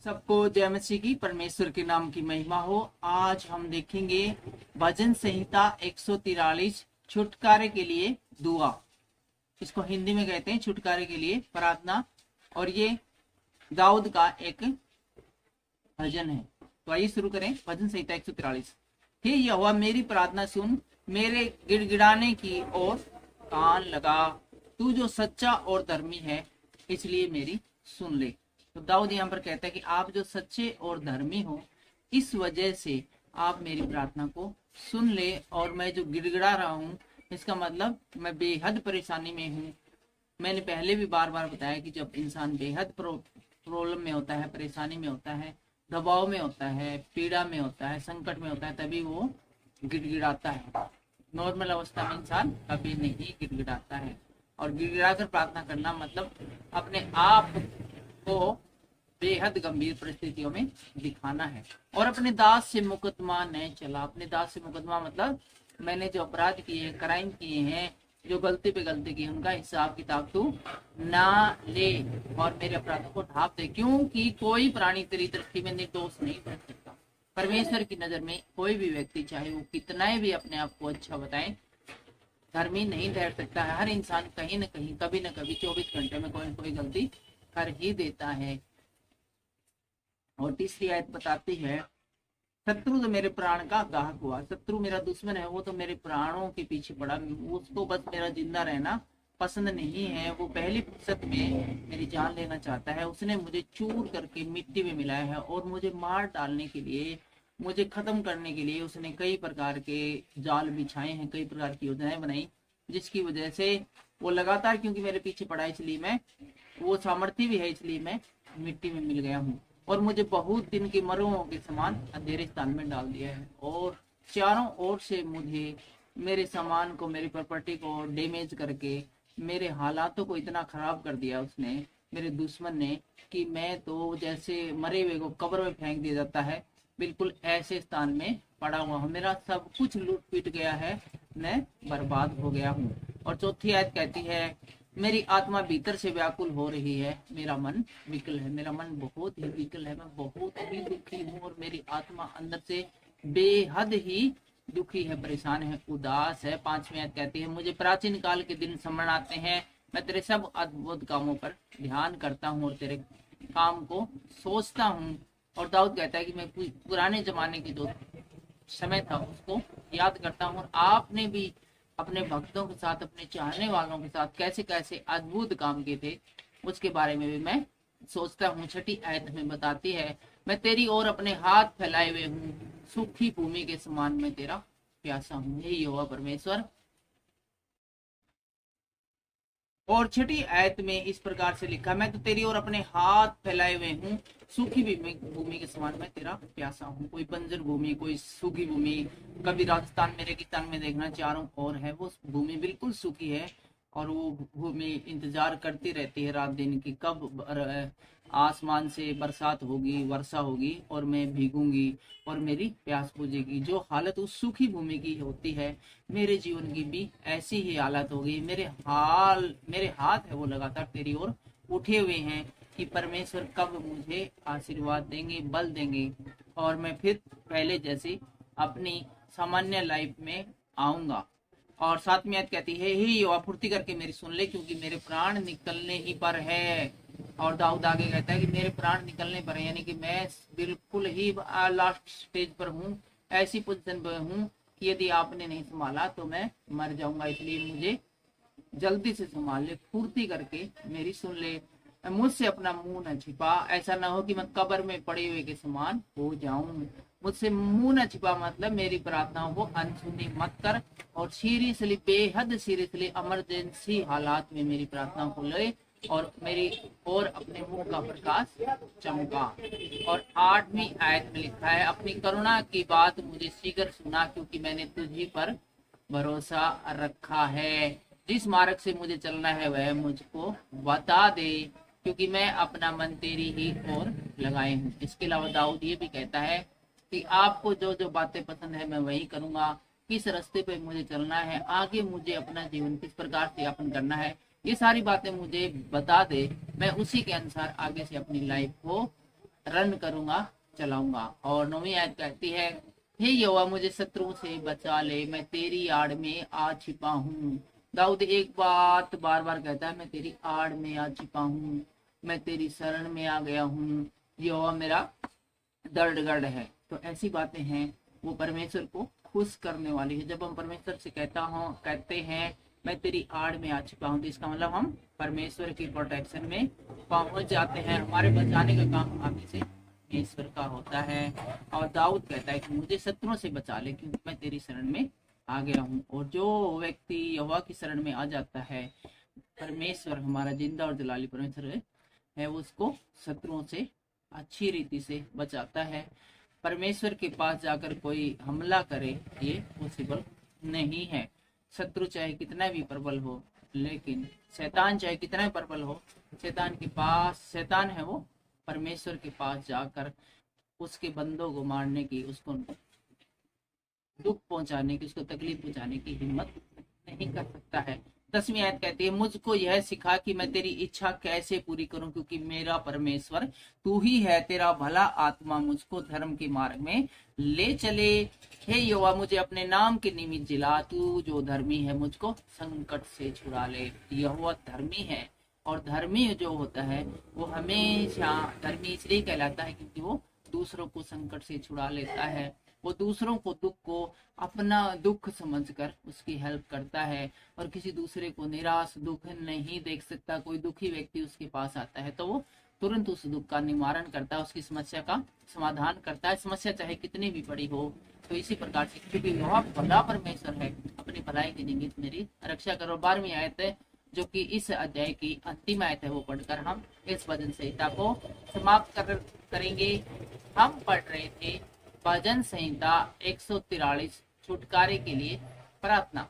सबको जय मसीह की, परमेश्वर के नाम की महिमा हो। आज हम देखेंगे भजन संहिता 143 छुटकारे के लिए दुआ। इसको हिंदी में कहते हैं छुटकारे के लिए प्रार्थना, और ये दाऊद का एक भजन है। तो आइए शुरू करें। भजन संहिता 143। हे यहोवा, मेरी प्रार्थना सुन, मेरे गिड़गिड़ाने की ओर कान लगा। तू जो सच्चा और धर्मी है, इसलिए मेरी सुन ले। तो दाऊद यहाँ पर कहता है कि आप जो सच्चे और धर्मी हो, इस वजह से आप मेरी प्रार्थना को सुन ले। और मैं जो गिड़गिड़ा रहा हूँ, इसका मतलब मैं बेहद परेशानी में हूँ। मैंने पहले भी बार बार बताया कि जब इंसान बेहद प्रॉब्लम में होता है, परेशानी में होता है, दबाव में होता है, पीड़ा में होता है, संकट में होता है, तभी वो गिड़गिड़ाता है। नॉर्मल अवस्था में इंसान कभी नहीं गिड़गिड़ाता है। और गिड़गिड़ा कर प्रार्थना करना मतलब अपने आप को बेहद गंभीर परिस्थितियों में दिखाना है। और अपने दास से मुकदमा नहीं चला। अपने दास से मुकदमा मतलब मैंने जो अपराध किए हैं, क्राइम किए हैं, जो गलती पे गलती की, उनका हिसाब किताब तू ना ले और मेरे अपराधों को ढांप दे, क्योंकि कोई प्राणी तेरी दृष्टि में निर्दोष नहीं ठहर सकता। परमेश्वर की नजर में कोई भी व्यक्ति, चाहे वो कितना भी अपने आप को अच्छा बताए, धर्मी नहीं ठहर सकता है। हर इंसान कहीं न कहीं, कभी न कभी 24 घंटे में कोई न कोई गलती कर ही देता है। और तीसरी आयत बताती है, शत्रु तो मेरे प्राण का गाहक हुआ। शत्रु मेरा दुश्मन है, वो तो मेरे प्राणों के पीछे पड़ा। उसको बस मेरा जिंदा रहना पसंद नहीं है। वो पहली फुर्सत में मेरी जान लेना चाहता है। उसने मुझे चूर करके मिट्टी में मिलाया है और मुझे मार डालने के लिए, मुझे खत्म करने के लिए उसने कई प्रकार के जाल बिछाए हैं, कई प्रकार की योजनाएं बनाई, जिसकी वजह से वो लगातार, क्योंकि मेरे पीछे पड़ा है, इसलिए मैं, वो सामर्थ्य भी है, इसलिए मैं मिट्टी में मिल गया हूँ। और मुझे बहुत दिन के मरुओं के समान अंधेरे स्थान में डाल दिया है। और चारों ओर से मुझे, मेरे सामान को, मेरी प्रॉपर्टी को डैमेज करके मेरे हालातों को इतना खराब कर दिया उसने, मेरे दुश्मन ने, कि मैं तो जैसे मरे हुए को कब्र में फेंक दिया जाता है, बिल्कुल ऐसे स्थान में पड़ा हुआ हूँ। मेरा सब कुछ लूट पीट गया है, मैं बर्बाद हो गया हूँ। और चौथी आयत कहती है, मेरी आत्मा भीतर से व्याकुल हो रही है, मेरा मन विकल है। मेरा मन बहुत ही विकल है, मैं बहुत ही दुखी हूँ और मेरी आत्मा अंदर से बेहद ही दुखी है, परेशान है, उदास है। पांचवी आयत कहती है, मुझे प्राचीन काल के दिन स्मरण आते हैं। मैं तेरे सब अद्भुत कामों पर ध्यान करता हूँ और तेरे काम को सोचता हूँ। और दाऊद कहता है कि मैं पुराने जमाने की जो समय था उसको याद करता हूँ, और आपने भी अपने भक्तों के साथ, अपने चाहने वालों के साथ कैसे कैसे अद्भुत काम किए थे, उसके बारे में भी मैं सोचता हूँ। छठी आयत में बताती है, मैं तेरी ओर अपने हाथ फैलाए हुए हूँ, सूखी भूमि के समान मैं तेरा प्यासा हूँ। यही होगा परमेश्वर। और छठी आयत में इस प्रकार से लिखा, मैं तो तेरी ओर अपने हाथ फैलाए हुए हूँ, सूखी भूमि के समान मैं तेरा प्यासा हूँ। कोई बंजर भूमि, कोई सूखी भूमि, कभी राजस्थान में, रेगिस्तान में देखना, चारों ओर है, वो भूमि बिल्कुल सूखी है। और वो भूमि इंतजार करती रहती है रात दिन की, कब आसमान से बरसात होगी, वर्षा होगी और मैं भीगूंगी और मेरी प्यास बुझेगी। जो हालत उस सूखी भूमि की होती है, मेरे जीवन की भी ऐसी ही हालत होगी। मेरे हाथ है वो लगातार तेरी ओर उठे हुए हैं कि परमेश्वर कब मुझे आशीर्वाद देंगे, बल देंगे, और मैं फिर पहले जैसी अपनी सामान्य लाइफ में आऊंगा। और सातवीं आयत कहती है, हे यहोवा, फुर्ती करके मेरी सुन ले, क्योंकि मेरे प्राण निकलने ही पर है। और दाऊद आगे कहता है कि मेरे प्राण निकलने पर है, यानी कि मैं बिल्कुल ही लास्ट स्टेज पर हूँ, ऐसी पोजीशन पर हूँ कि यदि आपने नहीं संभाला तो मैं मर जाऊंगा। इसलिए मुझे जल्दी से संभाल ले, फुर्ती करके मेरी सुन ले, मुझसे अपना मुंह न छिपा। ऐसा ना हो कि मैं कब्र में पड़े हुए के समान हो जाऊं। मुझसे मुंह न छिपा मतलब मेरी प्रार्थनाओं को अनसुनी मत कर, और सीरियसली, बेहद सीरियसली, इमरजेंसी हालात में मेरी प्रार्थनाओं को ले और मेरी और अपने मुंह का प्रकाश चमका। और आठवीं आयत में लिखा है, अपनी करुणा की बात मुझे शीघ्र सुना, क्योंकि मैंने तुझी पर भरोसा रखा है। जिस मार्ग से मुझे चलना है वह मुझको बता दे, क्योंकि मैं अपना मन तेरी ही ओर लगाए हूँ। इसके अलावा दाऊद ये भी कहता है कि आपको जो जो बातें पसंद है मैं वही करूंगा। किस रास्ते पे मुझे चलना है, आगे मुझे अपना जीवन किस प्रकार से यापन करना है, ये सारी बातें मुझे बता दे। मैं उसी के अनुसार आगे से अपनी लाइफ को रन करूंगा, चलाऊंगा। और 9वीं आयत कहती है, हे यहोवा मुझे शत्रुओं से बचा ले, मैं तेरी आड़ में आ छिपा हूँ। दाऊद एक बात बार बार कहता है, मैं तेरी आड़ में आ छिपा हूँ, मैं तेरी शरण में आ गया हूँ, यहोवा मेरा दर्दगढ़ है। तो ऐसी बातें हैं वो परमेश्वर को खुश करने वाली है। जब हम परमेश्वर से कहते हैं मैं तेरी आड़ में आ छिपा हूँ, तो इसका मतलब हम परमेश्वर की प्रोटेक्शन में पहुंच जाते हैं। हमारे बचाने का काम आगे से परमेश्वर का होता है। और दाऊद कहता है कि मुझे शत्रुओं से बचा ले, क्योंकि मैं तेरी शरण में आ गया हूँ। और जो व्यक्ति यहोवा की शरण में आ जाता है, परमेश्वर हमारा जिंदा और जलाली परमेश्वर है वो उसको शत्रुओं से अच्छी रीति से बचाता है। परमेश्वर के पास जाकर कोई हमला करे ये पॉसिबल नहीं है। शत्रु चाहे कितना भी प्रबल हो, लेकिन शैतान चाहे कितना भी प्रबल हो, शैतान है वो परमेश्वर के पास जाकर उसके बंदों को मारने की, उसको दुख पहुंचाने की, उसको तकलीफ पहुंचाने की हिम्मत नहीं कर सकता है। 10वीं आयत कहती है, मुझको यह सिखा कि मैं तेरी इच्छा कैसे पूरी करूं, क्योंकि मेरा परमेश्वर तू ही है। तेरा भला आत्मा मुझको धर्म के मार्ग में ले चले। हे यहोवा मुझे अपने नाम के निमित्त जिला, तू जो धर्मी है मुझको संकट से छुड़ा ले। यहोवा धर्मी है, और धर्मी जो होता है वो हमेशा धर्मी इसलिए कहलाता है क्योंकि वो दूसरों को संकट से छुड़ा लेता है। वो दूसरों को दुख को अपना दुख समझकर उसकी हेल्प करता है, और किसी दूसरे को निराश दुख नहीं देख सकता। कोई दुखी व्यक्ति उसके पास आता है तो वो तुरंत उस दुख का निवारण करता है, उसकी समस्या का समाधान करता है, समस्या चाहे कितनी भी बड़ी हो। तो इसी प्रकार से क्योंकि वह भला परमेश्वर है, अपनी भलाई के निमित्त मेरी रक्षा करो। 12वीं आयत है जो कि इस अध्याय की अंतिम आयत है, वो पढ़कर हम इस भजन संहिता को समाप्त करेंगे। हम पढ़ रहे थे भजन संहिता 143 छुटकारे के लिए प्रार्थना।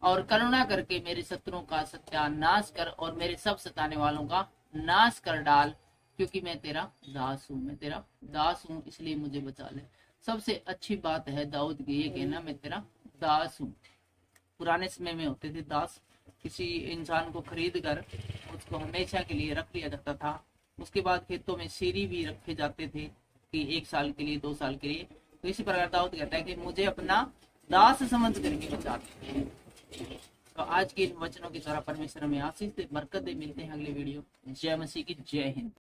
और करुणा करके मेरे शत्रुओं का सत्यानाश कर, और मेरे सब सताने वालों का नाश कर डाल, क्योंकि मैं तेरा दास हूँ, मैं तेरा दास हूँ, इसलिए मुझे बचा ले। सबसे अच्छी बात है दाऊद की ये कहना, मैं तेरा दास हूँ। पुराने समय में होते थे दास, किसी इंसान को खरीद कर उसको हमेशा के लिए रख लिया जाता था। उसके बाद खेतों में सीरी भी रखे जाते थे कि 1 साल के लिए, 2 साल के लिए। तो इसी प्रकार दाऊद कहता है कि मुझे अपना दास समझ करके बचाते हैं। तो आज के इन वचनों के द्वारा परमेश्वर हमें आशीष दे, बरकत दे। मिलते हैं अगले वीडियो। जय मसीह की जय हिंद।